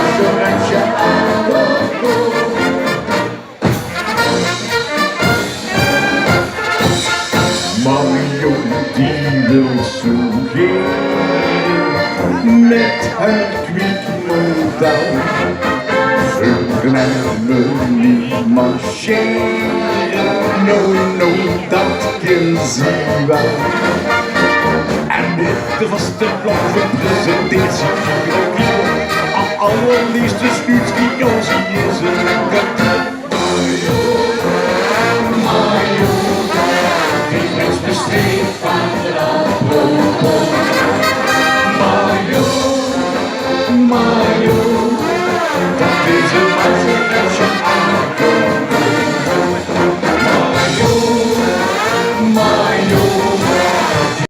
assurance aan de koop. Mario die wil zoeken met haar tweetmodel. Ze kunnen niet marcheren, no, dat kan ze wel. En dit was de blauwe presentatie van de allerliefste snuitje, Josie is een